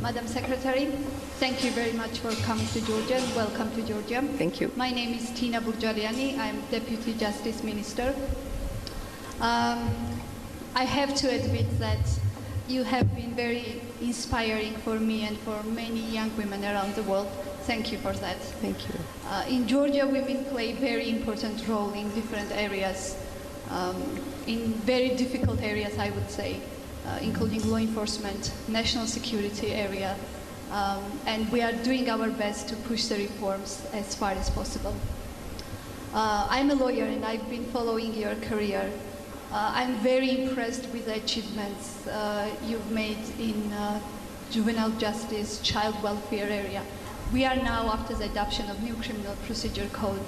Madam Secretary, thank you very much for coming to Georgia. Welcome to Georgia. Thank you. My name is Tina Burjaliani. I'm Deputy Justice Minister. I have to admit that you have been very inspiring for me and for many young women around the world. Thank you for that. Thank you. In Georgia, women play a very important role in different areas, in very difficult areas, I would say, including law enforcement, national security area, and we are doing our best to push the reforms as far as possible. I'm a lawyer and I've been following your career. I'm very impressed with the achievements you've made in juvenile justice, child welfare area. We are now, after the adoption of new criminal procedure code,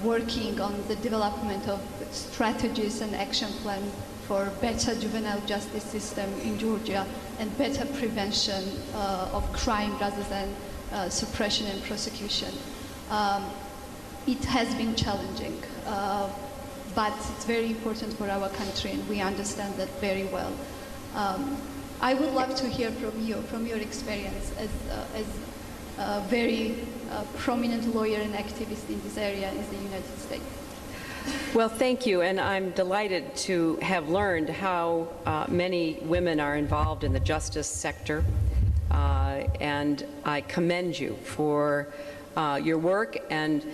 working on the development of strategies and action plan for better juvenile justice system in Georgia and better prevention of crime rather than suppression and prosecution. It has been challenging, but it's very important for our country and we understand that very well. I would love to hear from you, from your experience as a very prominent lawyer and activist in this area in the United States. Well, thank you, and I'm delighted to have learned how many women are involved in the justice sector, and I commend you for your work and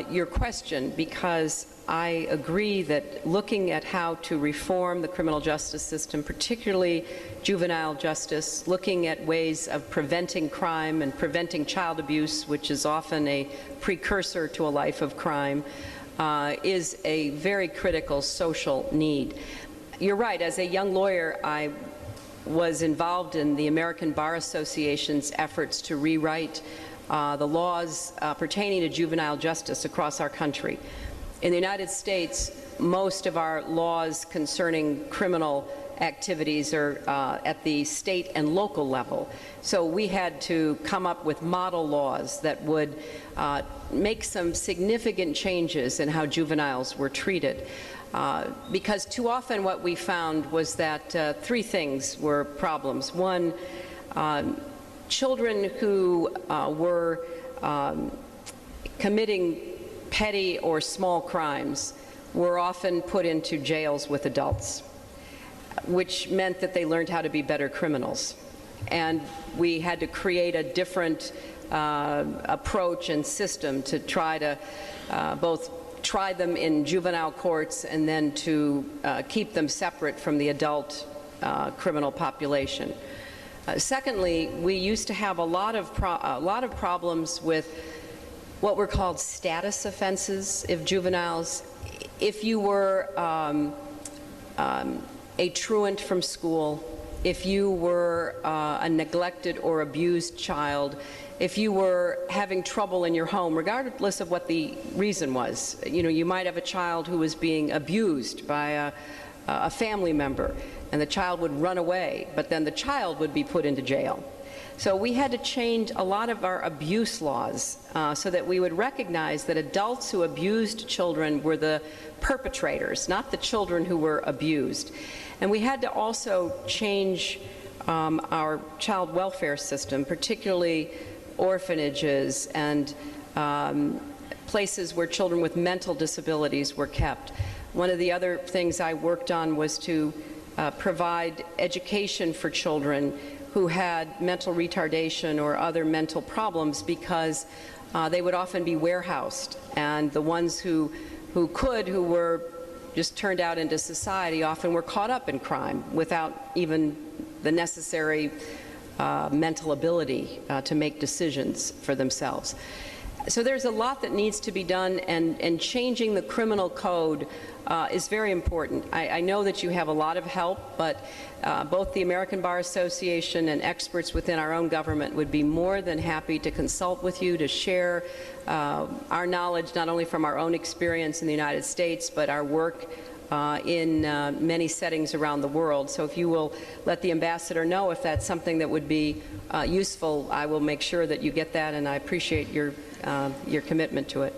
your question, because I agree that looking at how to reform the criminal justice system, particularly juvenile justice, looking at ways of preventing crime and preventing child abuse, which is often a precursor to a life of crime, is a very critical social need. You're right, as a young lawyer, I was involved in the American Bar Association's efforts to rewrite the laws pertaining to juvenile justice across our country. In the United States, most of our laws concerning criminal activities are at the state and local level. So we had to come up with model laws that would make some significant changes in how juveniles were treated. Because too often what we found was that three things were problems. One, children who were committing petty or small crimes were often put into jails with adults, which meant that they learned how to be better criminals. And we had to create a different approach and system to try to both try them in juvenile courts and then to keep them separate from the adult criminal population. Secondly, we used to have a lot of problems with what were called status offenses of juveniles. If you were a truant from school, if you were a neglected or abused child, if you were having trouble in your home, regardless of what the reason was. You know, you might have a child who was being abused by a family member, and the child would run away, but then the child would be put into jail. So we had to change a lot of our abuse laws so that we would recognize that adults who abused children were the perpetrators, not the children who were abused. And we had to also change our child welfare system, particularly orphanages and places where children with mental disabilities were kept. One of the other things I worked on was to provide education for children who had mental retardation or other mental problems, because they would often be warehoused, and the ones who were just turned out into society often were caught up in crime without even the necessary mental ability to make decisions for themselves. So there's a lot that needs to be done, and changing the criminal code is very important. I know that you have a lot of help, but both the American Bar Association and experts within our own government would be more than happy to consult with you, to share our knowledge, not only from our own experience in the United States, but our work in many settings around the world. So if you will let the ambassador know if that's something that would be useful, I will make sure that you get that, and I appreciate your commitment to it.